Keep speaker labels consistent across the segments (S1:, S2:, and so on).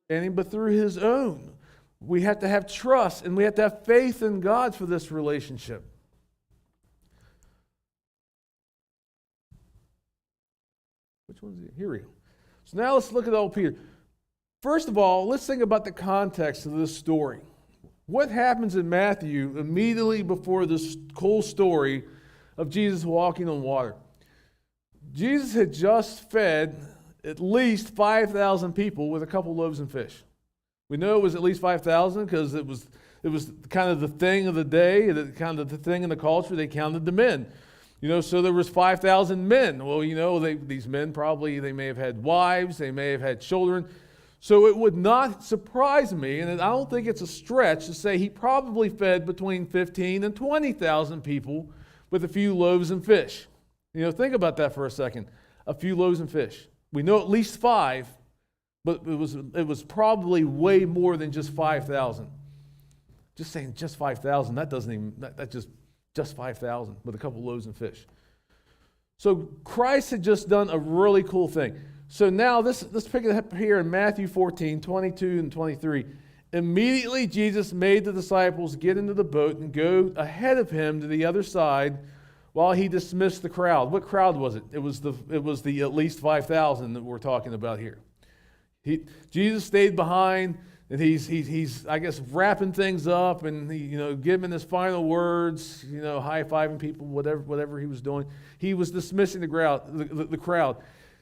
S1: but through his own. We have to have trust and we have to have faith in God for this relationship. Which one's it? Here we go. So now let's look at old Peter. First of all, let's think about the context of this story. What happens in Matthew immediately before this cool story of Jesus walking on water? Jesus had just fed at least 5,000 people with a couple loaves and fish. We know it was at least 5,000 because it was kind of the thing of the day, kind of the thing in the culture. They counted the men. So there was 5,000 men. Well, these men probably, they may have had wives, they may have had children. So it would not surprise me, and I don't think it's a stretch to say he probably fed between 15 and 20,000 people with a few loaves and fish. Think about that for a second. A few loaves and fish. We know at least 5, but it was probably way more than just 5,000. Just saying just 5,000, that's just 5,000 with a couple loaves and fish. So Christ had just done a really cool thing. So now let's pick it up here in Matthew 14, 22 and 23. Immediately Jesus made the disciples get into the boat and go ahead of him to the other side while he dismissed the crowd. What crowd was it? It was the at least 5,000 that we're talking about here. Jesus stayed behind, and he's I guess wrapping things up and giving his final words, high-fiving people, whatever he was doing. He was dismissing the crowd.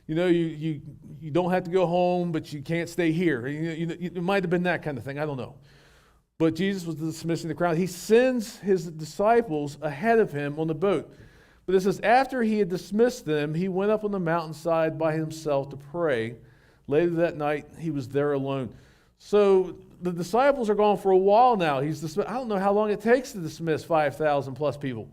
S1: You don't have to go home, but you can't stay here. It might have been that kind of thing. I don't know. But Jesus was dismissing the crowd. He sends his disciples ahead of him on the boat. But it says, after he had dismissed them, he went up on the mountainside by himself to pray. Later that night, he was there alone. So the disciples are gone for a while now. I don't know how long it takes to dismiss 5,000 plus people.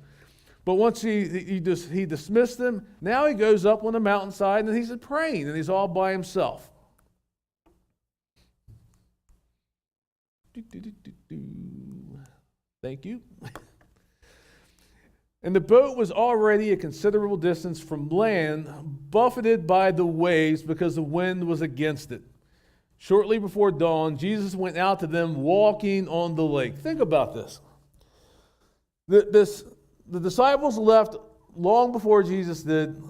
S1: But once he dismissed them, now he goes up on the mountainside and he's praying, and he's all by himself. Thank you. And the boat was already a considerable distance from land, buffeted by the waves because the wind was against it. Shortly before dawn, Jesus went out to them walking on the lake. Think about this. The disciples left long before Jesus did.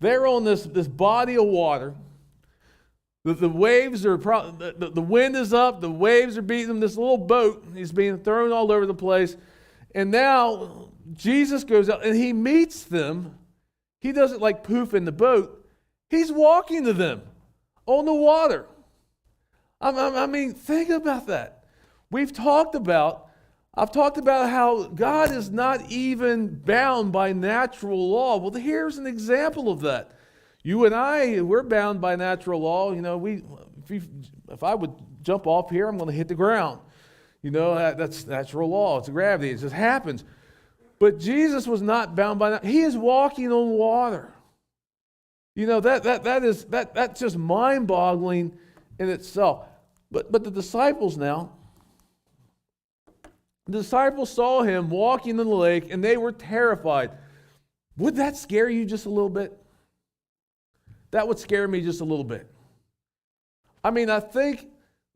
S1: They're on this body of water. The waves are the wind is up. The waves are beating them. This little boat is being thrown all over the place. And now Jesus goes out and he meets them. He doesn't like poof in the boat. He's walking to them on the water. I mean, think about that. I've talked about how God is not even bound by natural law. Well, here's an example of that. You and I, we're bound by natural law. If I would jump off here, I'm going to hit the ground. That's natural law. It's gravity. It just happens. But Jesus was not bound by that. He is walking on water. That's just mind-boggling in itself. But the disciples now, the disciples saw him walking in the lake, and they were terrified. Would that scare you just a little bit? That would scare me just a little bit. I mean, I think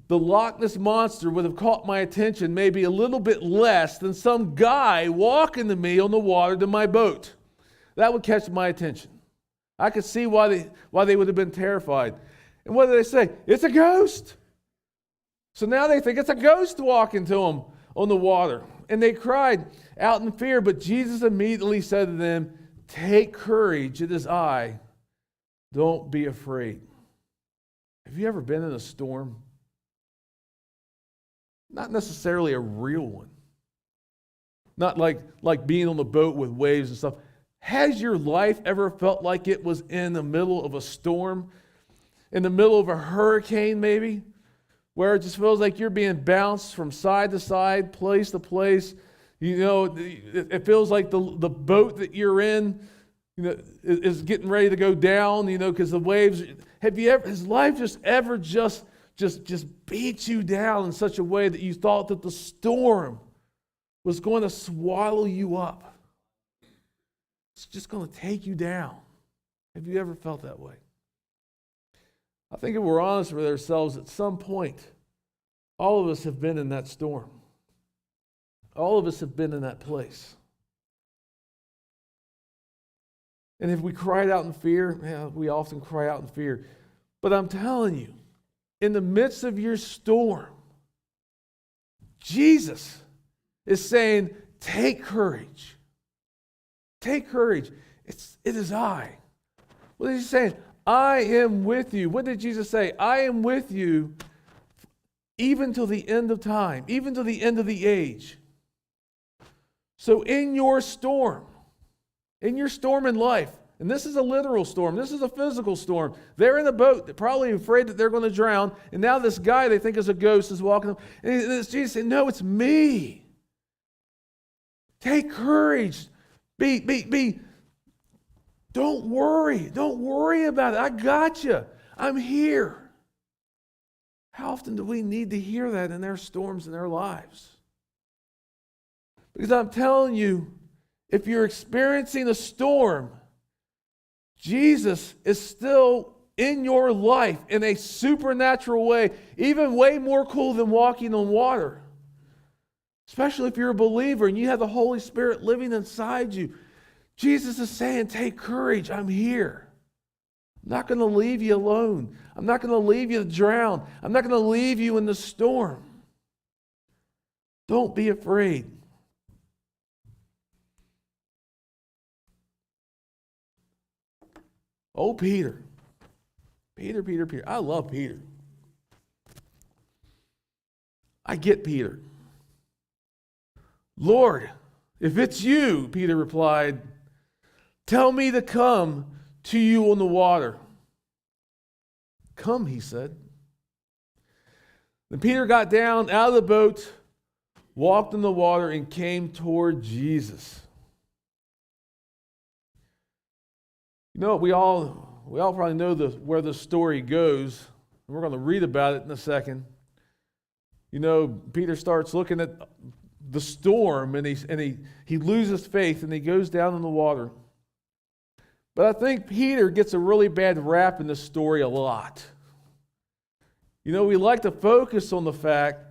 S1: the Loch Ness Monster would have caught my attention maybe a little bit less than some guy walking to me on the water to my boat. That would catch my attention. I could see why they would have been terrified. And what did they say? It's a ghost. So now they think it's a ghost walking to them on the water. And they cried out in fear, but Jesus immediately said to them, "Take courage, it is I. Don't be afraid." Have you ever been in a storm? Not necessarily a real one. Not like being on the boat with waves and stuff. Has your life ever felt like it was in the middle of a storm? In the middle of a hurricane maybe? Where it just feels like you're being bounced from side to side, place to place. It feels like the boat that you're in is getting ready to go down, because the waves. Has life just beat you down in such a way that you thought that the storm was going to swallow you up? It's just going to take you down. Have you ever felt that way? I think if we're honest with ourselves, at some point, all of us have been in that storm. All of us have been in that place. And if we cried out in fear, we often cry out in fear. But I'm telling you, in the midst of your storm, Jesus is saying, take courage. Take courage. It is I. What is he saying? I am with you. What did Jesus say? I am with you even till the end of time, even till the end of the age. So in your storm in life, and this is a literal storm, this is a physical storm. They're in a boat, they're probably afraid that they're going to drown, and now this guy they think is a ghost is walking up, and it's Jesus saying, no, it's me. Take courage. Don't worry about it. I got you. I'm here. How often do we need to hear that in our storms in our lives? Because I'm telling you, if you're experiencing a storm, Jesus is still in your life in a supernatural way, even way more cool than walking on water. Especially if you're a believer and you have the Holy Spirit living inside you. Jesus is saying, take courage, I'm here. I'm not going to leave you alone. I'm not going to leave you to drown. I'm not going to leave you in the storm. Don't be afraid. Oh, Peter. Peter. I love Peter. I get Peter. Lord, if it's you, Peter replied, tell me to come to you on the water. Come, he said. Then Peter got down out of the boat, walked in the water, and came toward Jesus. You know, we all probably know where the story goes. And we're going to read about it in a second. You know, Peter starts looking at the storm, and he loses faith, and he goes down in the water. But I think Peter gets a really bad rap in this story a lot. You know, we like to focus on the fact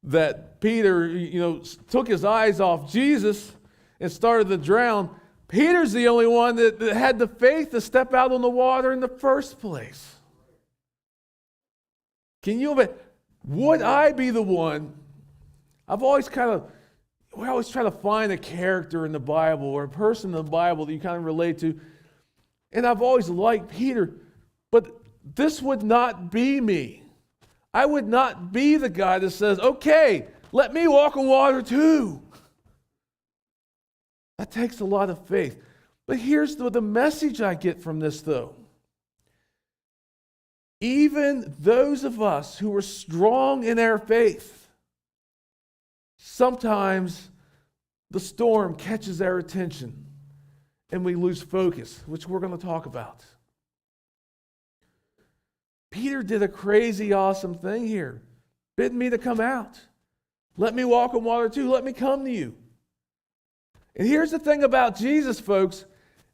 S1: that Peter, took his eyes off Jesus and started to drown. Peter's the only one that had the faith to step out on the water in the first place. Can you imagine? Would I be the one? We always try to find a character in the Bible or a person in the Bible that you kind of relate to. And I've always liked Peter, but this would not be me. I would not be the guy that says, okay, let me walk on water too. That takes a lot of faith. But here's the message I get from this, though. Even those of us who are strong in our faith, sometimes the storm catches our attention and we lose focus, which we're going to talk about. Peter did a crazy, awesome thing here, bidding me to come out. Let me walk on water too. Let me come to you. And here's the thing about Jesus, folks.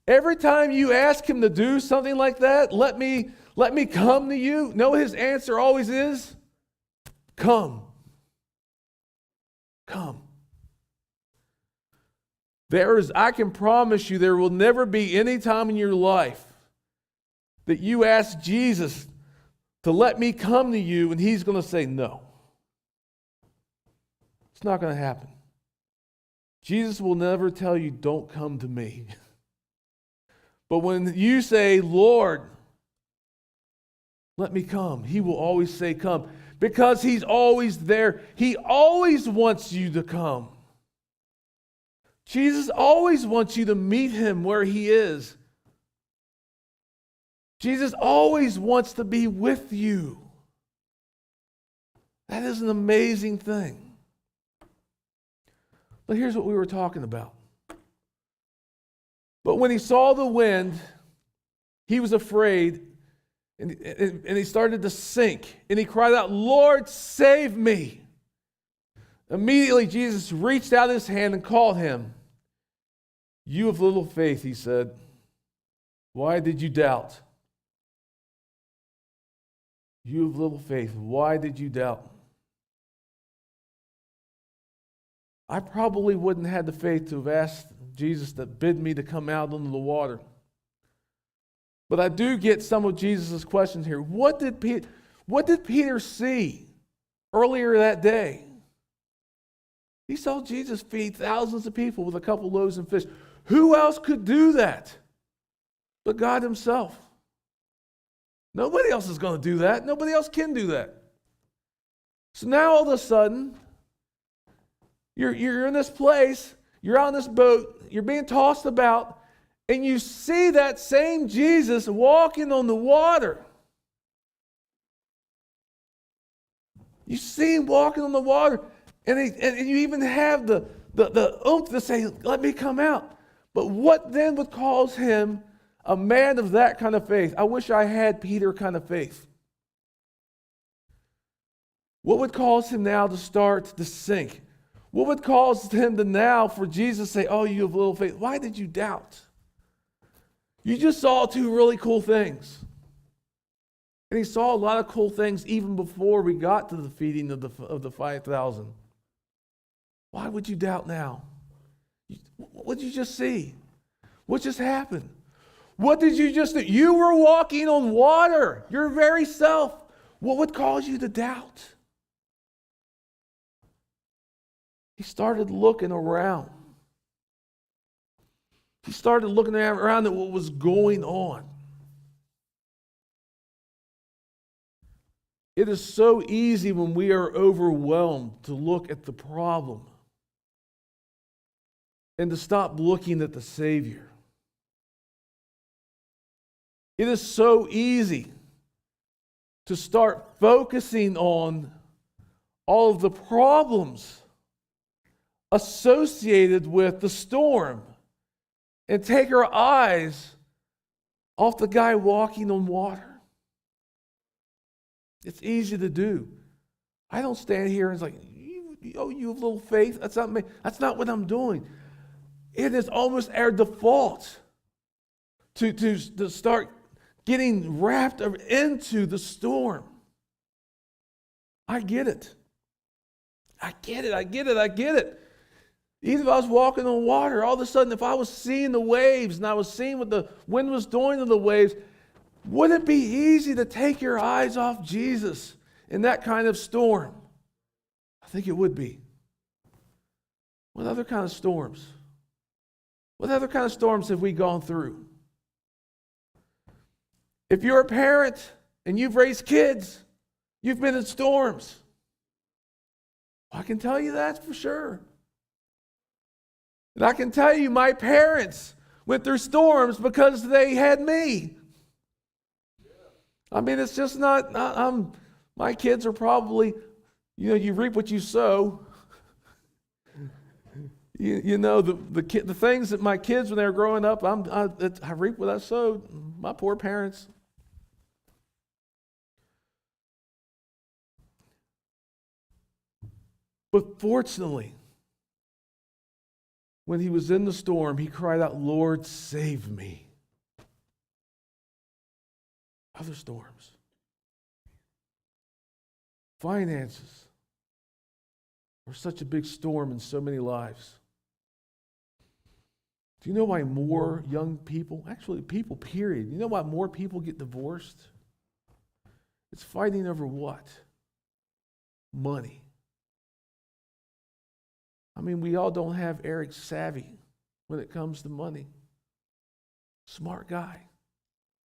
S1: Every time you ask him to do something like that, let me come to you, know his answer always is, come. Come. I can promise you there will never be any time in your life that you ask Jesus to let me come to you and he's going to say no. It's not going to happen. Jesus will never tell you, don't come to me. But when you say, Lord, let me come, he will always say come. Because he's always there. He always wants you to come. Jesus always wants you to meet him where he is. Jesus always wants to be with you. That is an amazing thing. But here's what we were talking about. But when he saw the wind, he was afraid, and he started to sink. And he cried out, Lord, save me. Immediately, Jesus reached out his hand and called him. You of little faith, he said, why did you doubt? You of little faith, why did you doubt? I probably wouldn't have had the faith to have asked Jesus to bid me to come out into the water. But I do get some of Jesus' questions here. What did Peter see earlier that day? He saw Jesus feed thousands of people with a couple loaves and fish. Who else could do that but God himself? Nobody else is going to do that. Nobody else can do that. So now all of a sudden, you're in this place, you're on this boat, you're being tossed about, and you see that same Jesus walking on the water. You see him walking on the water, and you even have the oomph to say, let me come out. But what then would cause him, a man of that kind of faith? I wish I had Peter kind of faith. What would cause him now to start to sink? What would cause him to now for Jesus to say, oh, you have little faith? Why did you doubt? You just saw two really cool things. And he saw a lot of cool things even before we got to the feeding of the 5,000. Why would you doubt now? What did you just see? What just happened? What did you just do? You were walking on water, your very self. What would cause you to doubt? He started looking around. He started looking around at what was going on. It is so easy when we are overwhelmed to look at the problem and to stop looking at the Savior. It is so easy to start focusing on all of the problems associated with the storm and take our eyes off the guy walking on water. It's easy to do. I don't stand here and it's like, you have little faith. That's not me. That's not what I'm doing. It is almost our default to start getting wrapped into the storm. I get it. I get it. Even if I was walking on water, all of a sudden, if I was seeing the waves and I was seeing what the wind was doing to the waves, would it be easy to take your eyes off Jesus in that kind of storm? I think it would be. What other kind of storms? What other kind of storms have we gone through? If you're a parent and you've raised kids, you've been in storms. I can tell you that for sure. And I can tell you my parents went through storms because they had me. I mean, it's just not, my kids are probably, you reap what you sow. The things that my kids, when they were growing up, I reap what I sowed. My poor parents. But fortunately, when he was in the storm, he cried out, Lord, save me. Other storms. Finances are such a big storm in so many lives. Do you know why more young people, actually people, period, you know why more people get divorced? It's fighting over what? Money. I mean, we all don't have Eric's savvy when it comes to money. Smart guy.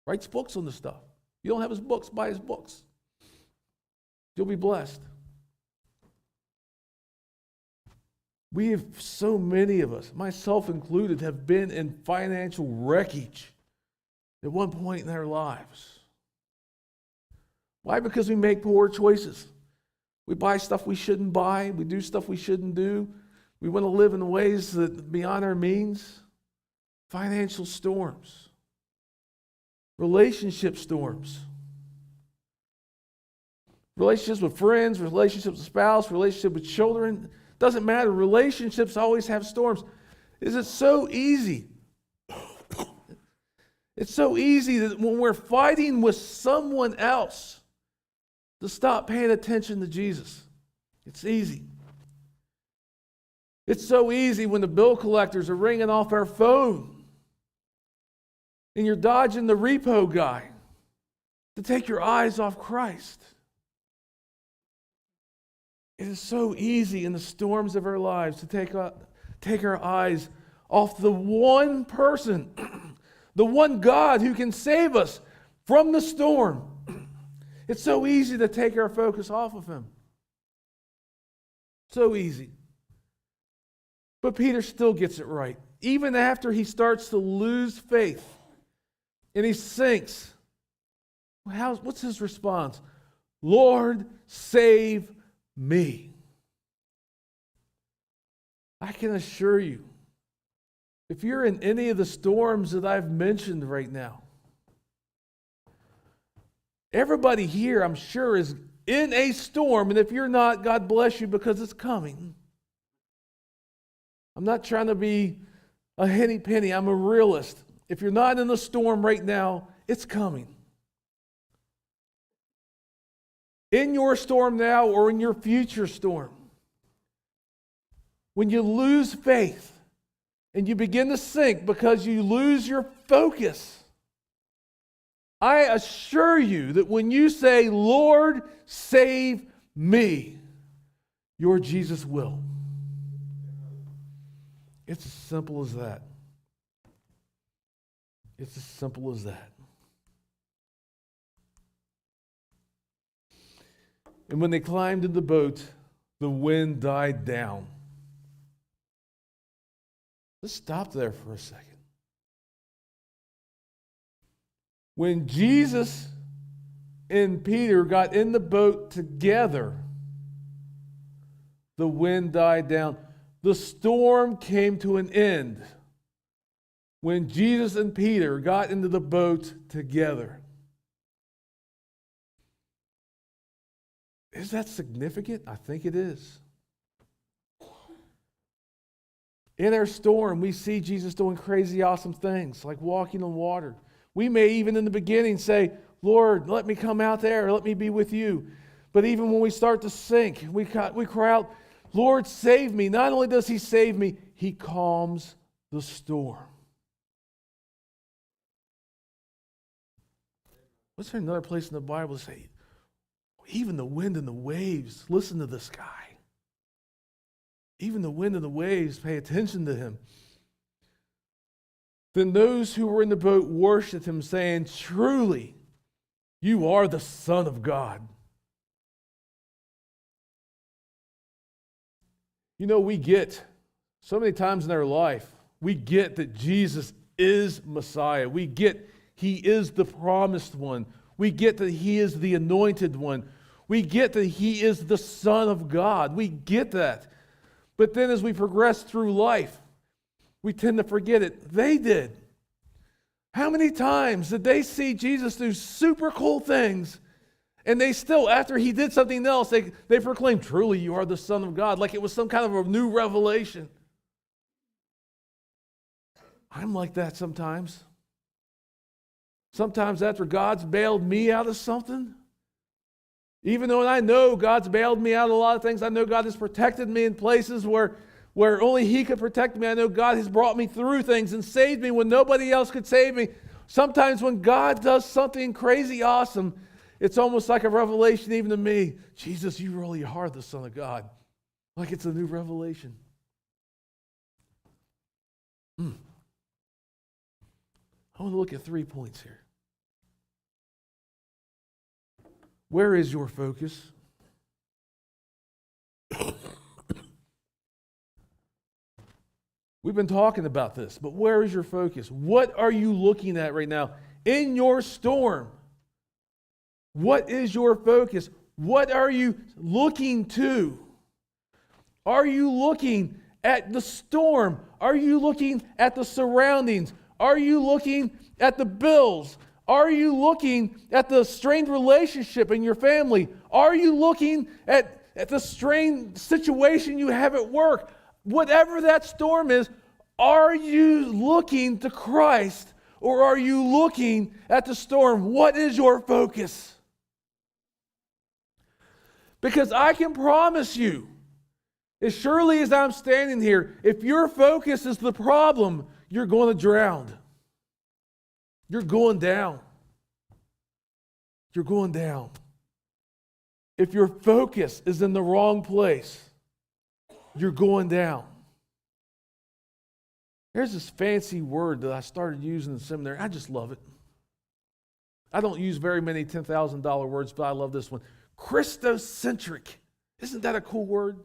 S1: Writes books on this stuff. You don't have his books, buy his books. You'll be blessed. We have, so many of us, myself included, have been in financial wreckage at one point in our lives. Why? Because we make poor choices. We buy stuff we shouldn't buy. We do stuff we shouldn't do. We want to live in ways that beyond our means. Financial storms. Relationship storms. Relationships with friends, relationships with spouse, relationship with children. Doesn't matter. Relationships always have storms. Is it so easy? It's so easy that when we're fighting with someone else, to stop paying attention to Jesus. It's easy. It's so easy when the bill collectors are ringing off our phone and you're dodging the repo guy to take your eyes off Christ. It is so easy in the storms of our lives to take our eyes off the one person, the one God who can save us from the storm. It's so easy to take our focus off of him. So easy. But Peter still gets it right. Even after he starts to lose faith and he sinks, what's his response? Lord, save me. I can assure you, if you're in any of the storms that I've mentioned right now, everybody here, I'm sure, is in a storm. And if you're not, God bless you, because it's coming. I'm not trying to be a henny penny. I'm a realist. If you're not in the storm right now, it's coming. In your storm now or in your future storm, when you lose faith and you begin to sink because you lose your focus, I assure you that when you say, Lord, save me, your Jesus will. It's as simple as that. It's as simple as that. And when they climbed in the boat, the wind died down. Let's stop there for a second. When Jesus and Peter got in the boat together, the wind died down. The storm came to an end when Jesus and Peter got into the boat together. Is that significant? I think it is. In our storm, we see Jesus doing crazy, awesome things, like walking on water. We may even in the beginning say, Lord, let me come out there, let me be with you. But even when we start to sink, we cry out, Lord, save me. Not only does he save me, he calms the storm. What's there another place in the Bible to say, even the wind and the waves, listen to this guy. Even the wind and the waves, pay attention to him. Then those who were in the boat worshiped him, saying, truly, you are the Son of God. You know, we get, so many times in our life, we get that Jesus is Messiah. We get he is the promised one. We get that he is the anointed one. We get that he is the Son of God. We get that. But then as we progress through life, we tend to forget it. They did. How many times did they see Jesus do super cool things, and they still, after he did something else, they proclaimed, truly you are the Son of God, like it was some kind of a new revelation. I'm like that sometimes. Sometimes after God's bailed me out of something, even though I know God's bailed me out of a lot of things, I know God has protected me in places where only he could protect me. I know God has brought me through things and saved me when nobody else could save me. Sometimes when God does something crazy awesome, it's almost like a revelation even to me. Jesus, you really are the Son of God. Like it's a new revelation. I want to look at 3 points here. Where is your focus? We've been talking about this, but where is your focus? What are you looking at right now in your storm? What is your focus? What are you looking to? Are you looking at the storm? Are you looking at the surroundings? Are you looking at the bills? Are you looking at the strained relationship in your family? Are you looking at the strained situation you have at work? Whatever that storm is, are you looking to Christ or are you looking at the storm? What is your focus? Because I can promise you, as surely as I'm standing here, if your focus is the problem, you're going to drown. You're going down. You're going down. If your focus is in the wrong place, you're going down. There's this fancy word that I started using in seminary. I just love it. I don't use very many $10,000 words, but I love this one. Christocentric. Isn't that a cool word?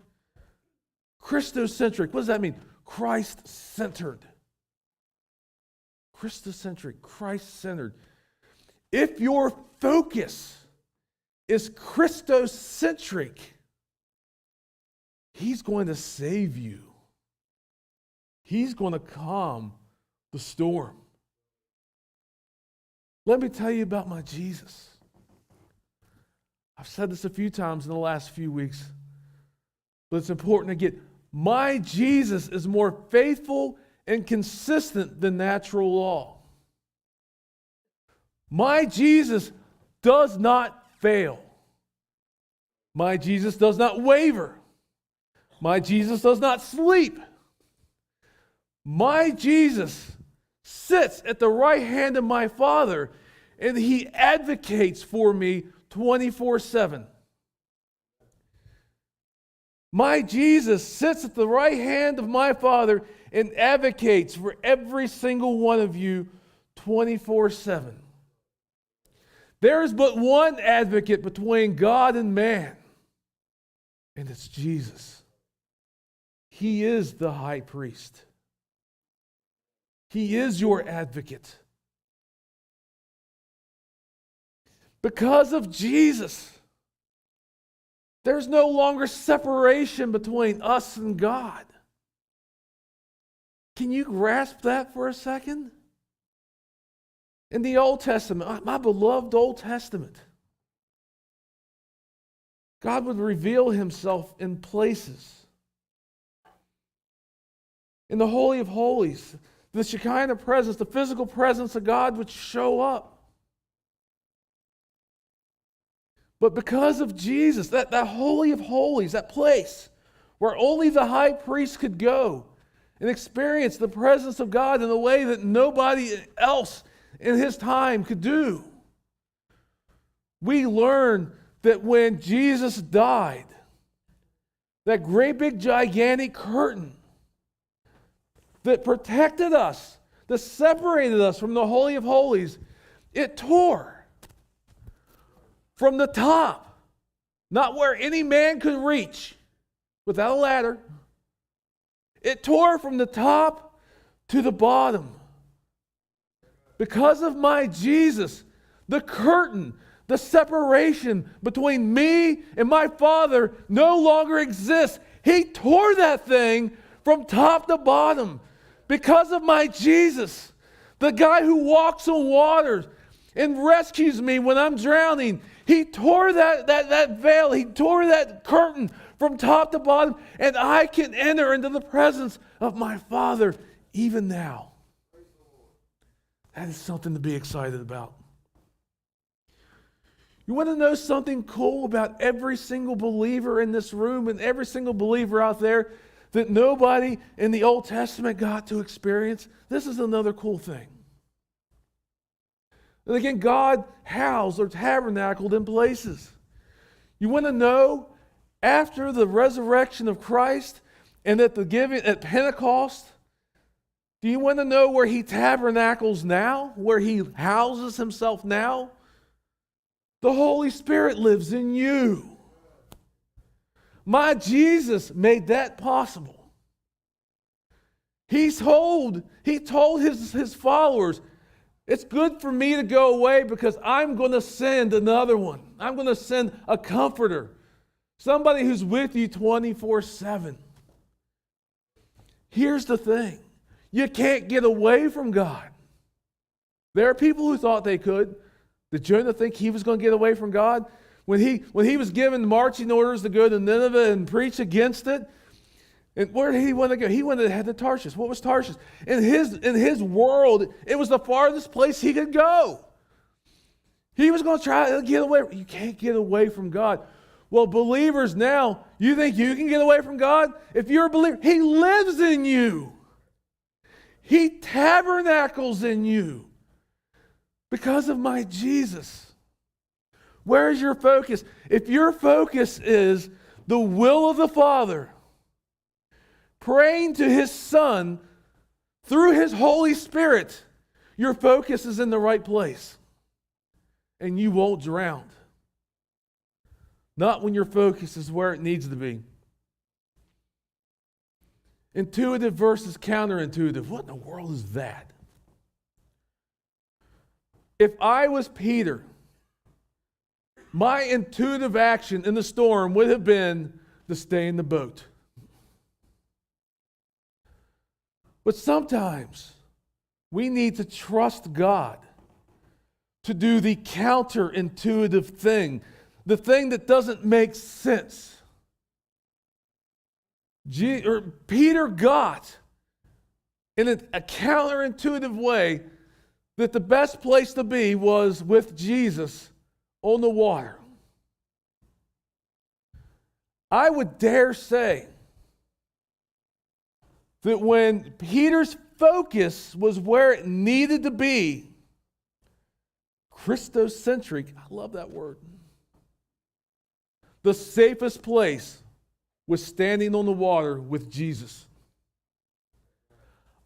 S1: Christocentric. What does that mean? Christ-centered. Christocentric, Christ-centered. If your focus is Christocentric, He's going to save you. He's going to calm the storm. Let me tell you about my Jesus. I've said this a few times in the last few weeks, but it's important to get. My Jesus is more faithful and consistent than natural law. My Jesus does not fail. My Jesus does not waver. My Jesus does not sleep. My Jesus sits at the right hand of my Father, and He advocates for me 24/7. My Jesus sits at the right hand of my Father and advocates for every single one of you 24/7. There is but one advocate between God and man, and it's Jesus. He is the high priest. He is your advocate. Because of Jesus, there's no longer separation between us and God. Can you grasp that for a second? In the Old Testament, my beloved Old Testament, God would reveal Himself in places. In the Holy of Holies, the Shekinah presence, the physical presence of God would show up. But because of Jesus, that Holy of Holies, that place where only the high priest could go and experience the presence of God in a way that nobody else in his time could do, we learn that when Jesus died, that great big gigantic curtain that protected us, that separated us from the Holy of Holies, it tore from the top, not where any man could reach without a ladder. It tore from the top to the bottom. Because of my Jesus, the curtain, the separation between me and my Father no longer exists. He tore that thing from top to bottom. Because of my Jesus, the guy who walks on waters and rescues me when I'm drowning, He tore that veil, He tore that curtain from top to bottom, and I can enter into the presence of my Father even now. That is something to be excited about. You want to know something cool about every single believer in this room and every single believer out there that nobody in the Old Testament got to experience? This is another cool thing. And again, God housed or tabernacled in places. You want to know, after the resurrection of Christ and at Pentecost, do you want to know where He tabernacles now? Where He houses Himself now? The Holy Spirit lives in you. My Jesus made that possible. He told his followers, it's good for me to go away because I'm going to send another one. I'm going to send a comforter. Somebody who's with you 24/7. Here's the thing. You can't get away from God. There are people who thought they could. Did Jonah think he was going to get away from God? When he was given marching orders to go to Nineveh and preach against it, and where did he want to go? He wanted to head to Tarshish. What was Tarshish? In his world, it was the farthest place he could go. He was going to try to get away. You can't get away from God. Well, believers now, you think you can get away from God? If you're a believer, He lives in you. He tabernacles in you because of my Jesus. Where is your focus? If your focus is the will of the Father, praying to His Son through His Holy Spirit, your focus is in the right place. And you won't drown. Not when your focus is where it needs to be. Intuitive versus counterintuitive. What in the world is that? If I was Peter, my intuitive action in the storm would have been to stay in the boat. But sometimes we need to trust God to do the counterintuitive thing, the thing that doesn't make sense. Peter got, in a counterintuitive way, that the best place to be was with Jesus on the water. I would dare say that when Peter's focus was where it needed to be, Christocentric, I love that word, the safest place was standing on the water with Jesus.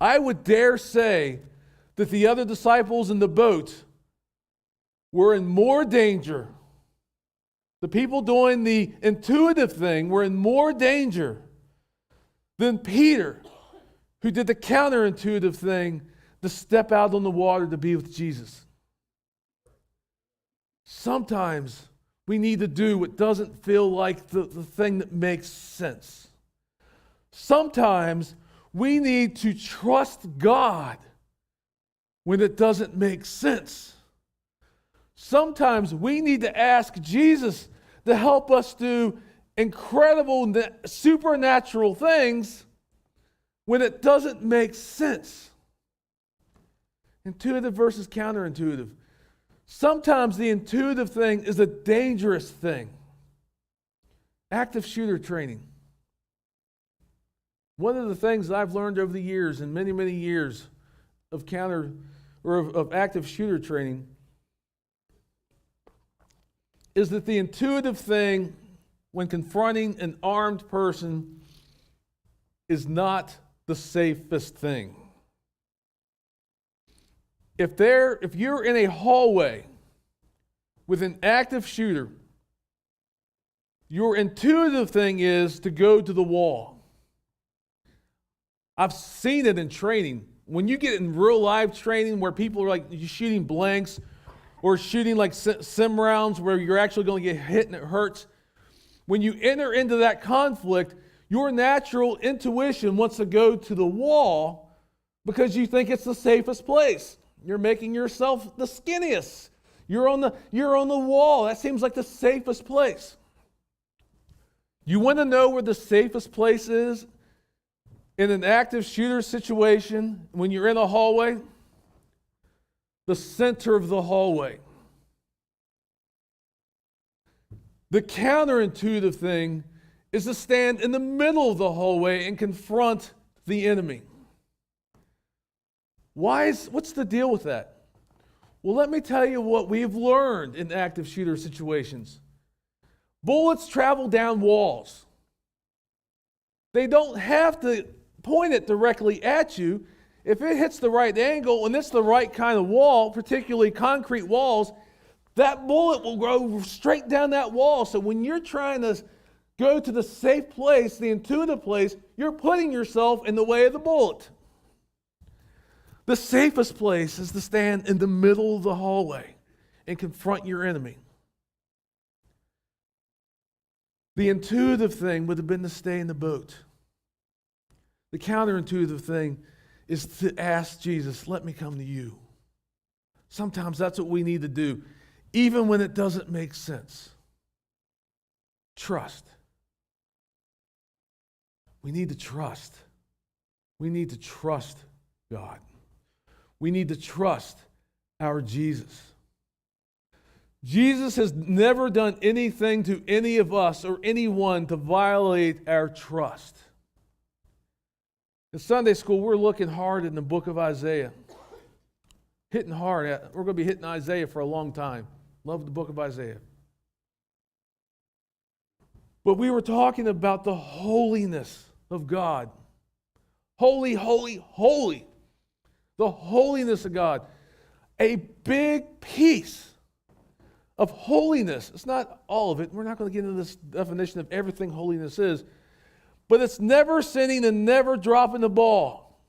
S1: I would dare say that the other disciples in the boat were in more danger. The people doing the intuitive thing were in more danger than Peter, who did the counterintuitive thing to step out on the water to be with Jesus. Sometimes we need to do what doesn't feel like the thing that makes sense. Sometimes we need to trust God when it doesn't make sense. Sometimes we need to ask Jesus to help us do incredible supernatural things when it doesn't make sense. Intuitive versus counterintuitive. Sometimes the intuitive thing is a dangerous thing. Active shooter training. One of the things that I've learned over the years, and many, many years of of active shooter training, is that the intuitive thing when confronting an armed person is not the safest thing. If you're in a hallway with an active shooter, your intuitive thing is to go to the wall. I've seen it in training. When you get in real live training where people are like shooting blanks or shooting like sim rounds where you're actually going to get hit and it hurts, when you enter into that conflict, your natural intuition wants to go to the wall because you think it's the safest place. You're making yourself the skinniest. You're on the wall. That seems like the safest place. You want to know where the safest place is in an active shooter situation when you're in a hallway? The center of the hallway. The counterintuitive thing is to stand in the middle of the hallway and confront the enemy. What's the deal with that? Well, let me tell you what we've learned in active shooter situations. Bullets travel down walls. They don't have to point it directly at you. If it hits the right angle and it's the right kind of wall, particularly concrete walls, that bullet will go straight down that wall. So when you're trying to go to the safe place, the intuitive place, you're putting yourself in the way of the bullet. The safest place is to stand in the middle of the hallway and confront your enemy. The intuitive thing would have been to stay in the boat. The counterintuitive thing is to ask Jesus, let me come to you. Sometimes that's what we need to do, even when it doesn't make sense. Trust. We need to trust. We need to trust God. We need to trust our Jesus. Jesus has never done anything to any of us or anyone to violate our trust. In Sunday school, we're looking hard in the book of Isaiah. Hitting hard. We're going to be hitting Isaiah for a long time. Love the book of Isaiah. But we were talking about the holiness of God. Holy, holy, holy. The holiness of God. A big piece of holiness. It's not all of it. We're not going to get into this definition of everything holiness is. But it's never sinning and never dropping the ball.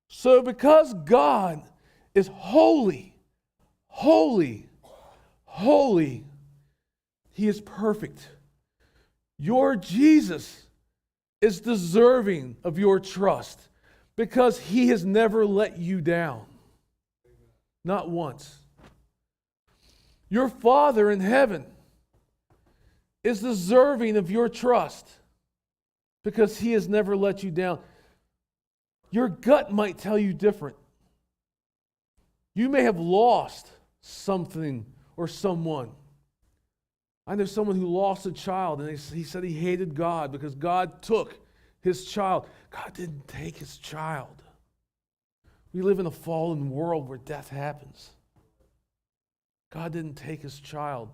S1: So because God is holy, holy, holy, He is perfect. Your Jesus is deserving of your trust because He has never let you down. Not once. Your Father in heaven is deserving of your trust because He has never let you down. Your gut might tell you different. You may have lost something or someone. I know someone who lost a child, and he said he hated God because God took his child. God didn't take his child. We live in a fallen world where death happens. God didn't take his child.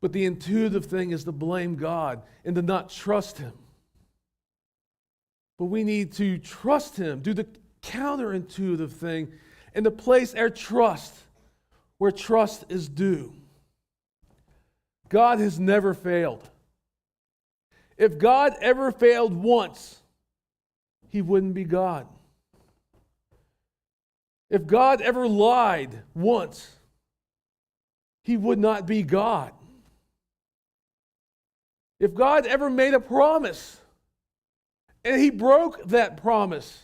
S1: But the intuitive thing is to blame God and to not trust Him. But we need to trust Him, do the counterintuitive thing, and to place our trust where trust is due. God has never failed. If God ever failed once, He wouldn't be God. If God ever lied once, He would not be God. If God ever made a promise and He broke that promise,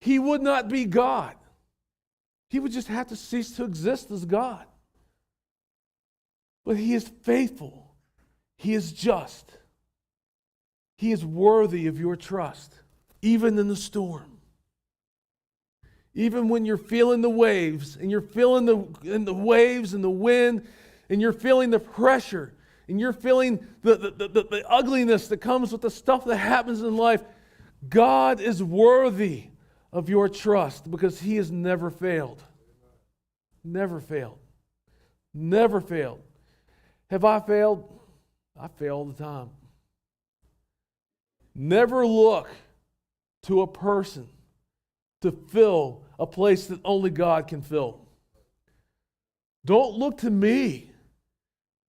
S1: He would not be God. He would just have to cease to exist as God. But He is faithful. He is just. He is worthy of your trust, even in the storm. Even when you're feeling the waves, and you're feeling the waves and the wind, and you're feeling the pressure, and you're feeling the ugliness that comes with the stuff that happens in life, God is worthy of your trust because He has never failed. Never failed. Never failed. Have I failed? I fail all the time. Never look to a person to fill a place that only God can fill. Don't look to me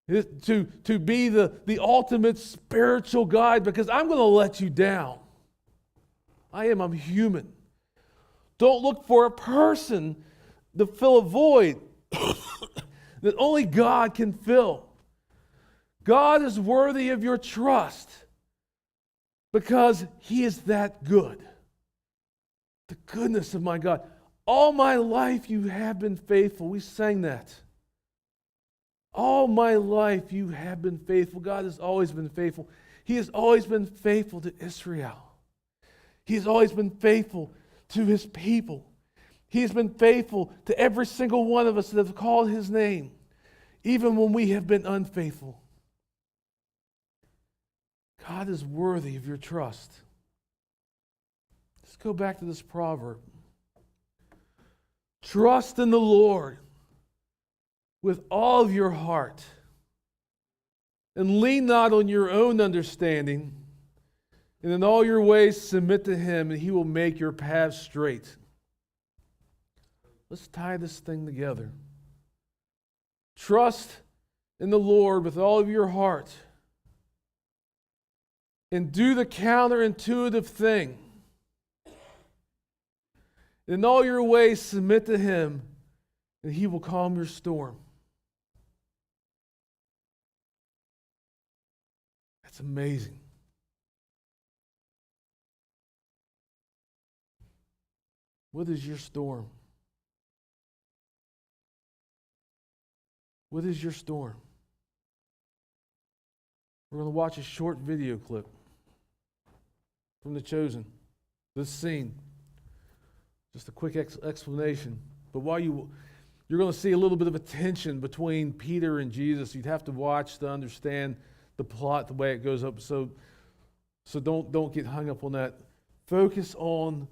S1: to be the ultimate spiritual guide because I'm going to let you down. I'm human. Don't look for a person to fill a void that only God can fill. God is worthy of your trust because He is that good. The goodness of my God. All my life you have been faithful. We sang that. All my life you have been faithful. God has always been faithful. He has always been faithful to Israel. He has always been faithful to His people. He has been faithful to every single one of us that have called His name, even when we have been unfaithful. God is worthy of your trust. Let's go back to this proverb. Trust in the Lord with all of your heart, and lean not on your own understanding, and in all your ways submit to Him, and He will make your paths straight. Let's tie this thing together. Trust in the Lord with all of your heart, and do the counterintuitive thing. In all your ways, submit to Him, and He will calm your storm. That's amazing. What is your storm? What is your storm? We're going to watch a short video clip from The Chosen. This scene. Just a quick explanation. But while you you're going to see a little bit of a tension between Peter and Jesus. You'd have to watch to understand the plot, the way it goes up. So don't get hung up on that. Focus on